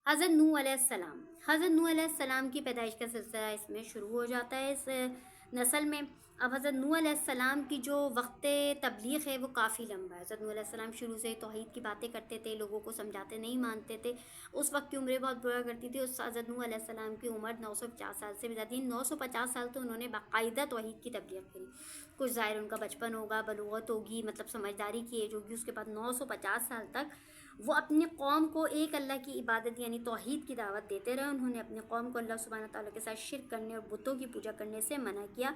حضرت نوح علیہ السلام علیہ السلام کی پیدائش کا سلسلہ اس میں شروع ہو جاتا ہے اس نسل میں۔ اب حضرت نوح علیہ السلام کی جو وقت تبلیغ ہے وہ کافی لمبا ہے۔ حضرت نوح علیہ السلام شروع سے توحید کی باتیں کرتے تھے، لوگوں کو سمجھاتے نہیں مانتے تھے۔ اس وقت کی عمریں بہت برا کرتی تھی۔ اس حضرت نوح علیہ السلام کی عمر 950 سال سے بھی زیادہ، 950 سال تو انہوں نے باقاعدہ توحید کی تبلیغ کری۔ کچھ ظاہر ان کا بچپن ہوگا، بلوغت ہوگی، مطلب سمجھداری کی ایج ہوگی، اس کے بعد 950 سال تک وہ اپنی قوم کو ایک اللہ کی عبادت یعنی توحید کی دعوت دیتے رہے۔ انہوں نے اپنی قوم کو اللہ سبحانہ تعالیٰ کے ساتھ شرک کرنے اور بتوں کی پوجا کرنے سے منع کیا۔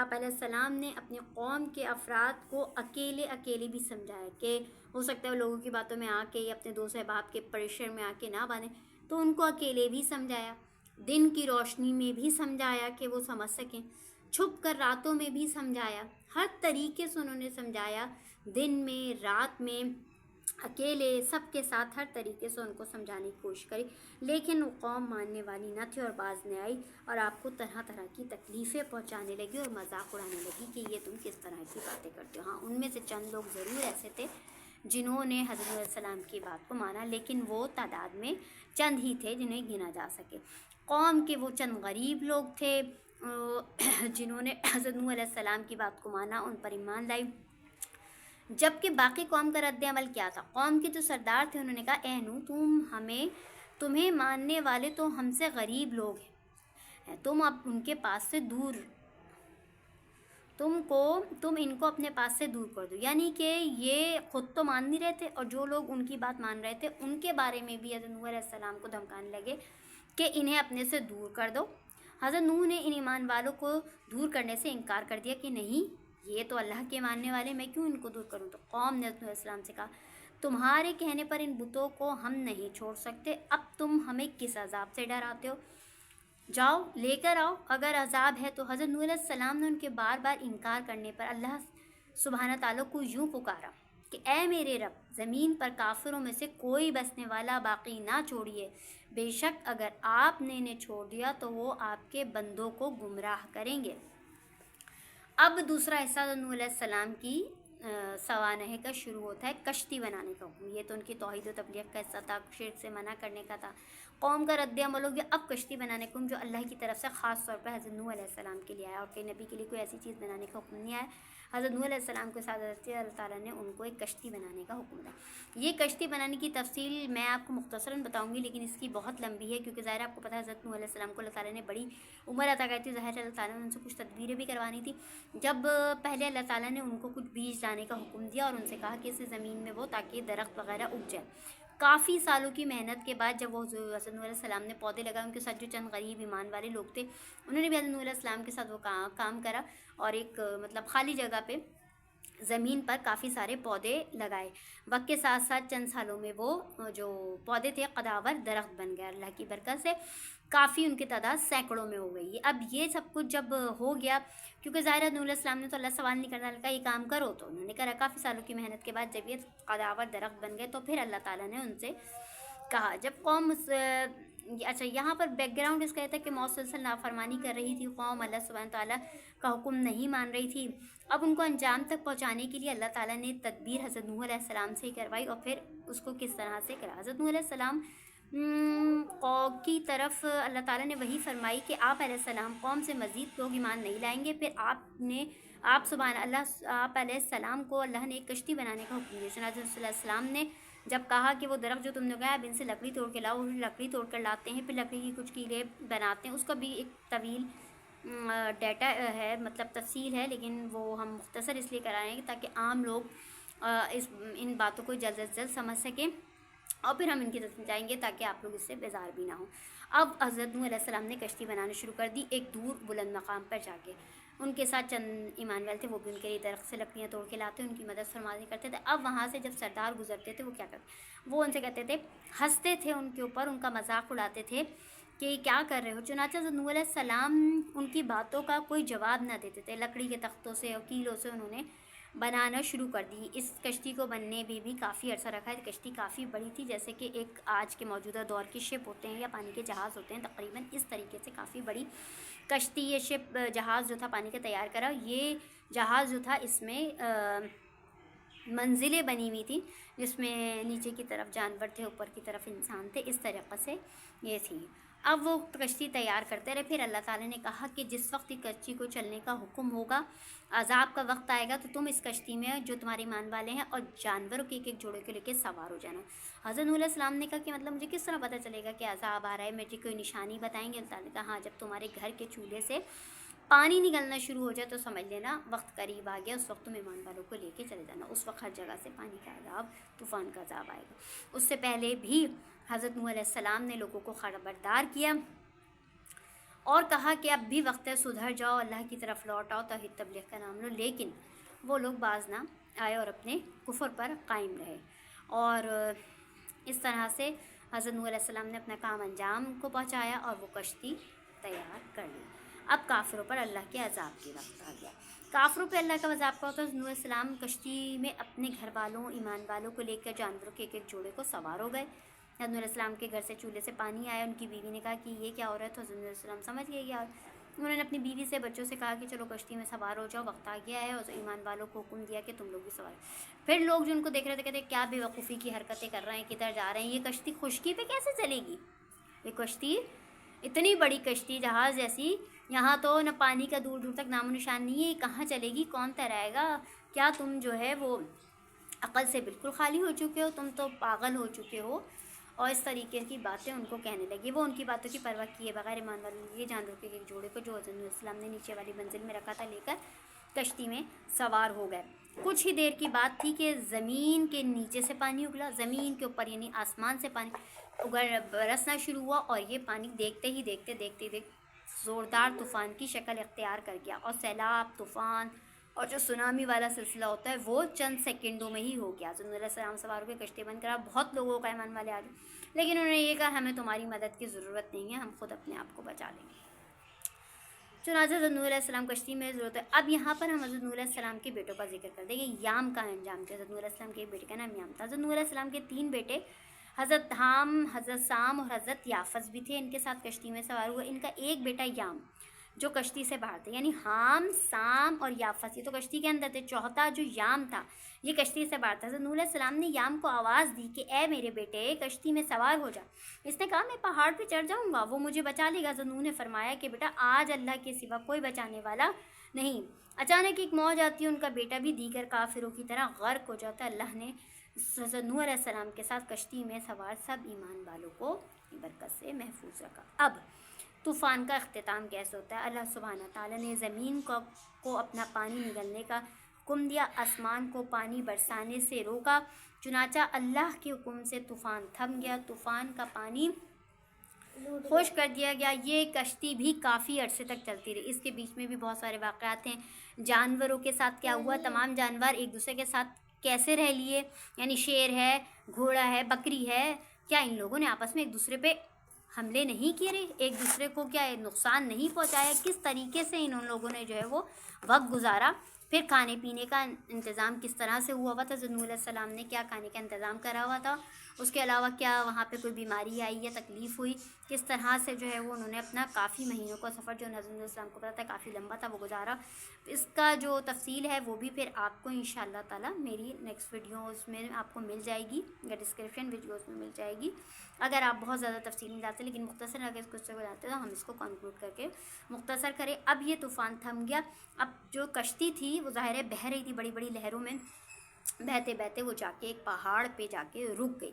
آپ علیہ السلام نے اپنی قوم کے افراد کو اکیلے بھی سمجھایا کہ ہو سکتا ہے لوگوں کی باتوں میں آ کے یا اپنے دوست احباب کے پریشر میں آ کے نہ باندھیں، تو ان کو اکیلے بھی سمجھایا، دن کی روشنی میں بھی سمجھایا کہ وہ سمجھ سکیں، چھپ کر راتوں میں بھی سمجھایا، ہر طریقے سے انہوں نے سمجھایا، دن میں، رات میں، اکیلے، سب کے ساتھ ہر طریقے سے ان کو سمجھانے کی کوشش کری، لیکن وہ قوم ماننے والی نہ تھی اور باز نہیں آئی، اور آپ کو طرح طرح کی تکلیفیں پہنچانے لگی اور مذاق اڑانے لگی کہ یہ تم کس طرح کی باتیں کرتے ہو۔ ہاں، ان میں سے چند لوگ ضرور ایسے تھے جنہوں نے حضرت علیہ السلام کی بات کو مانا، لیکن وہ تعداد میں چند ہی تھے جنہیں گنا جا سکے۔ قوم کے وہ چند غریب لوگ تھے جنہوں نے حضرت نوح علیہ السلام کی بات کو مانا، ان پر ایمان لائی، جبکہ باقی قوم کا رد عمل کیا تھا؟ قوم کے جو سردار تھے انہوں نے کہا اے نوح، تمہیں ماننے والے تو ہم سے غریب لوگ ہیں، تم اب ان کے پاس سے دور، تم ان کو اپنے پاس سے دور کر دو۔ یعنی کہ یہ خود تو مان نہیں رہے تھے، اور جو لوگ ان کی بات مان رہے تھے ان کے بارے میں بھی حضرت نوح علیہ السلام کو دھمکانے لگے کہ انہیں اپنے سے دور کر دو۔ حضرت نوح نے ان ایمان والوں کو دور کرنے سے انکار کر دیا کہ نہیں، یہ تو اللہ کے ماننے والے، میں کیوں ان کو دور کروں؟ تو قوم نے حضرت نوح علیہ السلام سے کہا تمہارے کہنے پر ان بتوں کو ہم نہیں چھوڑ سکتے، اب تم ہمیں کس عذاب سے ڈراتے ہو؟ جاؤ لے کر آؤ اگر عذاب ہے تو۔ حضرت نوح علیہ السلام نے ان کے بار بار انکار کرنے پر اللہ سبحانہ تعالیٰ کو یوں پکارا کہ اے میرے رب، زمین پر کافروں میں سے کوئی بسنے والا باقی نہ چھوڑیے، بے شک اگر آپ نے انہیں چھوڑ دیا تو وہ آپ کے بندوں کو گمراہ کریں گے۔ اب دوسرا حصہ نوح علیہ السلام کی سوانح کا شروع ہوتا ہے، کشتی بنانے کا حکم۔ یہ تو ان کی توحید و تبلیغ کا حصہ تھا، شرک سے منع کرنے کا تھا، قوم کا رد عمل ہو گیا۔ اب کشتی بنانے کا حکم جو اللہ کی طرف سے خاص طور پہ حضرت نوح علیہ السلام کے لیے آیا، اور کہ نبی کے لیے کوئی ایسی چیز بنانے کا حکم نہیں آیا۔ حضرت نوح علیہ السلام کے ساتھ اللہ تعالیٰ نے ان کو ایک کشتی بنانے کا حکم دیا۔ یہ کشتی بنانے کی تفصیل میں آپ کو مختصراً بتاؤں گی، لیکن اس کی بہت لمبی ہے، کیونکہ ظاہر آپ کو پتہ ہے حضرت نوح علیہ السلام کو اللہ تعالیٰ نے بڑی عمر عطا کی تھی، ظاہر اللہ تعالیٰ نے ان سے کچھ تدبیریں بھی کروانی تھی۔ جب پہلے اللہ تعالیٰ نے ان کو کچھ بیج لانے کا حکم دیا اور ان سے کہا کہ اسے زمین میں وہ تاکہ درخت وغیرہ اگ جائے۔ کافی سالوں کی محنت کے بعد جب وہ حضرت نوح علیہ السلام نے پودے لگائے، ان کے ساتھ جو چند غریب ایمان والے لوگ تھے انہوں نے بھی حضرت نوح علیہ السلام کے ساتھ وہ کام کرا، اور ایک مطلب خالی جگہ پہ زمین پر کافی سارے پودے لگائے۔ وقت کے ساتھ ساتھ چند سالوں میں وہ جو پودے تھے قداور درخت بن گئے، اللہ کی برکت سے کافی ان کی تعداد سینکڑوں میں ہو گئی۔ اب یہ سب کچھ جب ہو گیا، کیونکہ ظاہر نوح علیہ السلام نے تو اللہ سوال نہیں کرنا، اللہ کا یہ کام کرو، تو انہوں نے کرا۔ کافی سالوں کی محنت کے بعد جب یہ قداور درخت بن گئے تو پھر اللہ تعالیٰ نے ان سے کہا، جب قوم اچھا یہاں پر بیک گراؤنڈ اس کا یہ تھا کہ مسلسل نافرمانی کر رہی تھی قوم، اللہ سبحانہ تعالیٰ کا حکم نہیں مان رہی تھی۔ اب ان کو انجام تک پہنچانے کے لیے اللہ تعالیٰ نے تدبیر حضرت نوح علیہ السلام سے کروائی، اور پھر اس کو کس طرح سے کرا۔ حضرت نوح علیہ السلام قوم کی طرف اللہ تعالیٰ نے وہی فرمائی کہ آپ علیہ السلام قوم سے مزید لوگ ایمان نہیں لائیں گے۔ پھر آپ علیہ السلام کو اللہ نے ایک کشتی بنانے کا حکم دیا۔ چنانچہ صلی اللہ علیہ السلام نے جب کہا کہ وہ درخت جو تم نے اگایا اب ان سے لکڑی توڑ کے لاؤ، لکڑی توڑ کر لاتے ہیں، پھر لکڑی کی کچھ کیلیں بناتے ہیں، اس کا بھی ایک طویل ڈیٹا ہے، مطلب تفصیل ہے، لیکن وہ ہم مختصر اس لیے کرائیں گے تاکہ عام لوگ ان باتوں کو جلد از جلد سمجھ سکیں، اور پھر ہم ان کی طرف جائیں گے تاکہ آپ لوگ اس سے بیزار بھی نہ ہوں۔ اب حضرت نوح علیہ السلام نے کشتی بنانا شروع کر دی، ایک دور بلند مقام پر جا کے۔ ان کے ساتھ چند ایمان والے تھے، وہ بھی ان کے لیے درخت سے لکڑیاں توڑ کے لاتے، ان کی مدد فرمانی کرتے تھے۔ اب وہاں سے جب سردار گزرتے تھے وہ کیا کرتے، وہ ان سے کہتے تھے، ہنستے تھے ان کے اوپر، ان کا مذاق اڑاتے تھے کہ کیا کر رہے ہو۔ چنانچہ حضرت نوح علیہ السلام ان کی باتوں کا کوئی جواب نہ دیتے تھے، لکڑی کے تختوں سے اور کیلوں سے انہوں نے بنانا شروع کر دی۔ اس کشتی کو بننے میں بھی کافی عرصہ رکھا ہے۔ کشتی کافی بڑی تھی، جیسے کہ ایک آج کے موجودہ دور کے شپ ہوتے ہیں یا پانی کے جہاز ہوتے ہیں، تقریباً اس طریقے سے کافی بڑی کشتی، یہ شپ جہاز جو تھا پانی کا تیار کرا۔ یہ جہاز جو تھا اس میں منزلیں بنی ہوئی تھیں جس میں نیچے کی طرف جانور تھے، اوپر کی طرف انسان تھے، اس طریقے سے یہ تھی۔ اب وہ کشتی تیار کرتے رہے، پھر اللہ تعالیٰ نے کہا کہ جس وقت کشتی کو چلنے کا حکم ہوگا، عذاب کا وقت آئے گا، تو تم اس کشتی میں جو تمہارے ایمان والے ہیں اور جانوروں کے ایک ایک جوڑے کو لے کے سوار ہو جانا۔ حضرت نوح علیہ السلام نے کہا کہ مطلب مجھے کس طرح پتہ چلے گا کہ عذاب آ رہا ہے، مجھے کوئی نشانی بتائیں گے؟ اللہ تعالیٰ نے کہا ہاں، جب تمہارے گھر کے چولہے سے پانی نکلنا شروع ہو جائے تو سمجھ لینا وقت قریب آ گیا، اس وقت تم ایمان والوں کو لے کے چلے جانا، اس وقت ہر جگہ سے پانی کا عذاب، طوفان کا عذاب آئے گا۔ اس سے پہلے بھی حضرت نوح علیہ السلام نے لوگوں کو خبردار کیا اور کہا کہ اب بھی وقت ہے، سدھر جاؤ، اللہ کی طرف لوٹ آؤ، توحید تبلیغ کا نام لو، لیکن وہ لوگ باز نہ آئے اور اپنے کفر پر قائم رہے، اور اس طرح سے حضرت نوح علیہ السلام نے اپنا کام انجام کو پہنچایا اور وہ کشتی تیار کر لی۔ اب کافروں پر اللہ کے عذاب کی وقت آ گیا۔ کافروں پہ اللہ کا عذاب کا ہوتا ہے۔ نوح علیہ السلام کشتی میں اپنے گھر والوں، ایمان والوں کو لے کر جانوروں کے ایک ایک جوڑے کو سوار ہو گئے۔ حضرت نوح علیہ السلام کے گھر سے چولہے سے پانی آیا، ان کی بیوی نے کہا کہ یہ کیا ہو رہا ہے، تو حضرت نوح علیہ السلام سمجھ گئے کیا، انہوں نے اپنی بیوی سے، بچوں سے کہا کہ چلو کشتی میں سوار ہو جاؤ، وقت آ گیا ہے، اور ایمان والوں کو حکم دیا کہ تم لوگ بھی سوار۔ پھر لوگ جو ان کو دیکھ رہے تھے کہتے کیا بے وقوفی کی حرکتیں کر رہے ہیں، کدھر جا رہے ہیں، یہ کشتی خشکی پہ کیسے چلے گی، یہ کشتی اتنی بڑی کشتی جہاز جیسی، یہاں تو نہ پانی کا دور دور تک نام و نشان نہیں ہے، یہ کہاں چلے گی، کون تیرائے گا، کیا تم جو ہے وہ عقل سے بالکل خالی ہو چکے ہو، تم تو پاگل ہو چکے ہو، اور اس طریقے کی باتیں ان کو کہنے لگی۔ وہ ان کی باتوں کی پرواہ کیے بغیر ایمان والوں یہ جانوروں کے ایک جوڑے کو جو حضرت نوح علیہ السلام نے نیچے والی منزل میں رکھا تھا لے کر کشتی میں سوار ہو گئے۔ کچھ ہی دیر کی بات تھی کہ زمین کے نیچے سے پانی اگلا، زمین کے اوپر یعنی آسمان سے پانی برسنا شروع ہوا، اور یہ پانی دیکھتے ہی زوردار طوفان کی شکل اختیار کر گیا، اور سیلاب، طوفان اور جو سونامی والا سلسلہ ہوتا ہے وہ چند سیکنڈوں میں ہی ہو گیا۔ حضرت نوح علیہ السلام سوار ہو کے کشتی بند کرا، بہت لوگوں کا ایمان والے آ گئے، لیکن انہوں نے یہ کہا ہمیں تمہاری مدد کی ضرورت نہیں ہے، ہم خود اپنے آپ کو بچا لیں گے۔ چنانچہ حضرت نوح علیہ السلام کشتی میں ضرورت ہے۔ اب یہاں پر ہم حضرت نوح علیہ السلام کے بیٹوں کا ذکر کر دیں گے۔ یام کا انجام تھا، حضرت نوح علیہ السلام کے بیٹے کا نام یام تھا۔ حضرت نوح علیہ السلام کے 3 بیٹے حضرت حام، حضرت سام اور حضرت یافس بھی تھے، ان کے ساتھ کشتی میں سوار ہوئے۔ ان کا ایک بیٹا یام جو کشتی سے باہر تھے، یعنی حام، سام اور یافس یہ تو کشتی کے اندر تھے، چوتھا جو یام تھا یہ کشتی سے باہر تھا۔ حضرت نوح علیہ السلام نے یام کو آواز دی کہ اے میرے بیٹے کشتی میں سوار ہو جا۔ اس نے کہا میں پہاڑ پہ چڑھ جاؤں گا، وہ مجھے بچا لے گا۔ حضرت نوح نے فرمایا کہ بیٹا آج اللہ کے سوا کوئی بچانے والا نہیں۔ اچانک ایک موج آتی ہے، ان کا بیٹا بھی دیگر کافروں کی طرح غرق ہو جاتا ہے۔ اللہ نے حضرت نوح علیہ السلام کے ساتھ کشتی میں سوار سب ایمان والوں کو برکت سے محفوظ رکھا۔ اب طوفان کا اختتام کیسے ہوتا ہے؟ اللہ سبحانہ تعالیٰ نے زمین کو اپنا پانی نگلنے کا حکم دیا، آسمان کو پانی برسانے سے روکا، چنانچہ اللہ کے حکم سے طوفان تھم گیا، طوفان کا پانی خشک کر دیا گیا۔ یہ کشتی بھی کافی عرصے تک چلتی رہی، اس کے بیچ میں بھی بہت سارے واقعات ہیں۔ جانوروں کے ساتھ کیا ہوا، تمام جانور ایک دوسرے کے ساتھ کیسے رہ لیے، یعنی شیر ہے، گھوڑا ہے، بکری ہے، کیا ان لوگوں نے آپس میں ایک دوسرے پہ حملے نہیں کیے رہے، ایک دوسرے کو کیا نقصان نہیں پہنچایا، کس طریقے سے ان لوگوں نے جو ہے وہ وقت گزارا۔ پھر کھانے پینے کا انتظام کس طرح سے ہوا تھا، حضرت نوح علیہ السلام نے کیا کھانے کا انتظام کرا ہوا تھا، اس کے علاوہ کیا وہاں پہ کوئی بیماری آئی یا تکلیف ہوئی، کس طرح سے جو ہے وہ انہوں نے اپنا کافی مہینوں کا سفر جو حضرت نوح علیہ السلام کو پتہ تھا کافی لمبا تھا وہ گزارا۔ اس کا جو تفصیل ہے وہ بھی پھر آپ کو انشاءاللہ تعالیٰ میری نیکسٹ ویڈیوز میں آپ کو مل جائے گی یا ڈسکرپشن ویڈیوز میں مل جائے گی۔ اگر آپ بہت زیادہ تفصیل میں جاتے ہیں، لیکن مختصر اگر اس کو جاتے ہیں تو ہم اس کو کنکلوڈ کر کے مختصر کریں۔ اب یہ طوفان تھم گیا، اب جو کشتی تھی وہ ظاہر ہے بہہ رہی تھی، بڑی بڑی لہروں میں بہتے بہتے وہ جا کے ایک پہاڑ پہ جا کے رک گئی،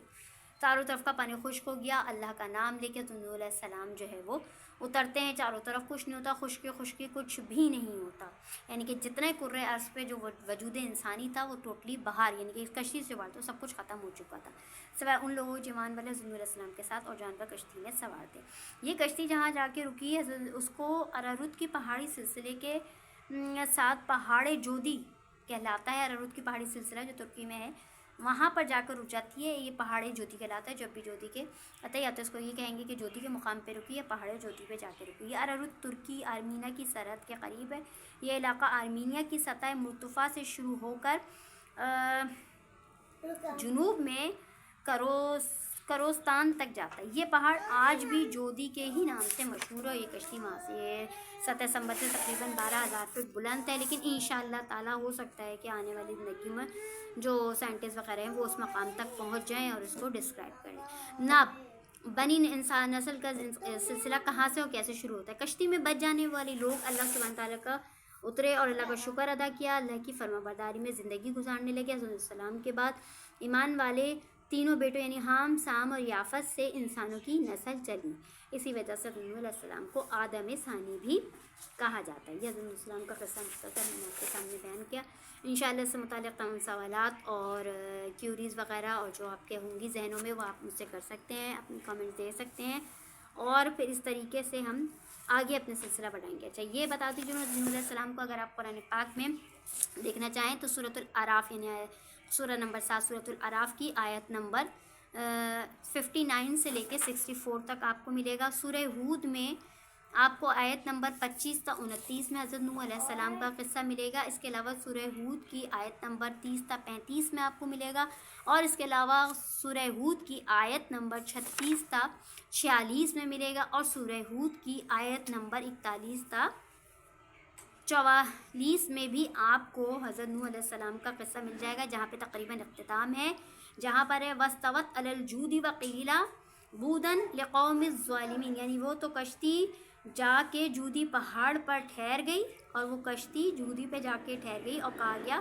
چاروں طرف کا پانی خشک ہو گیا۔ اللہ کا نام لے کے نوح علیہ السلام جو ہے وہ اترتے ہیں، چاروں طرف کچھ نہیں ہوتا، خشکی کچھ بھی نہیں ہوتا، یعنی کہ جتنے کرۂ ارض پہ جو وجود انسانی تھا وہ ٹوٹلی باہر، یعنی کہ اس کشتی سے باہر تو سب کچھ ختم ہو چکا تھا، سوائے ان لوگوں جمان والے حضرت نوح علیہ السلام کے ساتھ اور جانور کشتی میں سوار تھے۔ یہ کشتی جہاں جا کے رکی ہے اس کو ارارات کی پہاڑی سلسلے کے ساتھ پہاڑ جودی کہلاتا ہے۔ ارارات کی پہاڑی سلسلہ جو ترکی میں ہے وہاں پر جا کر رک جاتی ہے، یہ پہاڑ جودی کہلاتا ہے۔ جب بھی جودی کے آتے یا تو اس کو یہ کہیں گے کہ جودی کے مقام پہ رکی یا پہاڑ جودی پہ جا کے رکی۔ یہ ارارات ترکی آرمینیا کی سرحد کے قریب ہے۔ یہ علاقہ آرمینیا کی سطح مرتفع سے شروع ہو کر جنوب میں کروستان تک جاتا ہے. یہ پہاڑ آج بھی جودی کے ہی نام سے مشہور ہے. یہ کشتی وہاں سے سطح سمندر سے تقریباً 12,000 فٹ بلند ہے، لیکن انشاءاللہ تعالیٰ ہو سکتا ہے کہ آنے والی زندگی میں جو سائنٹسٹ وغیرہ ہیں وہ اس مقام تک پہنچ جائیں اور اس کو ڈسکرائب کریں. ناب بنی انسان نسل کا سلسلہ کہاں سے اور کیسے شروع ہوتا ہے؟ کشتی میں بچ جانے والے لوگ اللہ سبحانہ تعالیٰ کا اترے اور اللہ کا شکر ادا کیا، اللہ کی فرما برداری میں زندگی گزارنے لگے. حضرت السلام کے بعد ایمان والے تینوں بیٹوں یعنی حام، سام اور یافت سے انسانوں کی نسل چلی. اسی وجہ سے نوح علیہ السلام کو آدم ثانی بھی کہا جاتا ہے. یہ حضرت السلام کا قصہ مختصر میں نے آپ کے سامنے بیان کیا. انشاءاللہ اس سے متعلق تمام سوالات اور کیوریز وغیرہ اور جو آپ کے ہوں گی ذہنوں میں وہ آپ مجھ سے کر سکتے ہیں، اپنی کامنٹ دے سکتے ہیں، اور پھر اس طریقے سے ہم آگے اپنے سلسلہ بڑھائیں گے. اچھا یہ بتا دیجیے نوح علیہ السلام کو اگر آپ قرآن پاک میں دیکھنا چاہیں تو سورۃ الاعراف یعنی سورہ نمبر 7 سورۃ الاعراف کی آیت نمبر 59 سے لے کے 64 تک آپ کو ملے گا. سورہ ہود میں آپ کو آیت نمبر 25 تا 29 میں حضرت نوح علیہ السلام کا قصہ ملے گا. اس کے علاوہ سورہ ہود کی آیت نمبر 30 تا 35 میں آپ کو ملے گا، اور اس کے علاوہ سورہ ہود کی آیت نمبر 36 تا 46 میں ملے گا، اور سورہ ہود کی آیت نمبر 41 تا 44 میں بھی آپ کو حضرت نوح علیہ السلام کا قصہ مل جائے گا، جہاں پہ تقریباً اختتام ہے، جہاں پر ہے وَاسْتَوَتْ عَلَى الْجُودِ وَقِيلَ بُعْدًا لِقَوْمِ الظَّالِمِينَ، یعنی وہ تو کشتی جا کے جودی پہاڑ پر ٹھہر گئی، اور وہ کشتی جودی پہ جا کے ٹھہر گئی، اور کہا گیا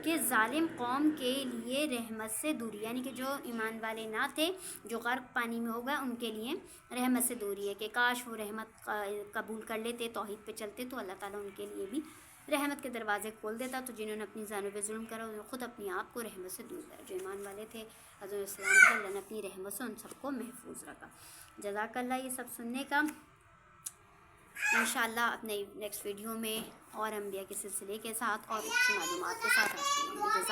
کہ ظالم قوم کے لیے رحمت سے دوری، یعنی کہ جو ایمان والے نہ تھے، جو غرق پانی میں ہو گئے، ان کے لیے رحمت سے دوری ہے، کہ کاش وہ رحمت قبول کر لیتے، توحید پہ چلتے تو اللہ تعالیٰ ان کے لیے بھی رحمت کے دروازے کھول دیتا. تو جنہوں نے اپنی جانوں پہ ظلم کرا انہوں نے خود اپنے آپ کو رحمت سے دور کیا. جو ایمان والے تھے حضرت السلام سے اللہ نے اپنی رحمت سے ان سب کو محفوظ رکھا. جزاک اللہ یہ سب سننے کا. انشاءاللہ اپنے نیکسٹ ویڈیو میں اور انبیاء کے سلسلے کے ساتھ اور اچھی معلومات کے ساتھ حاصل ہوں گے.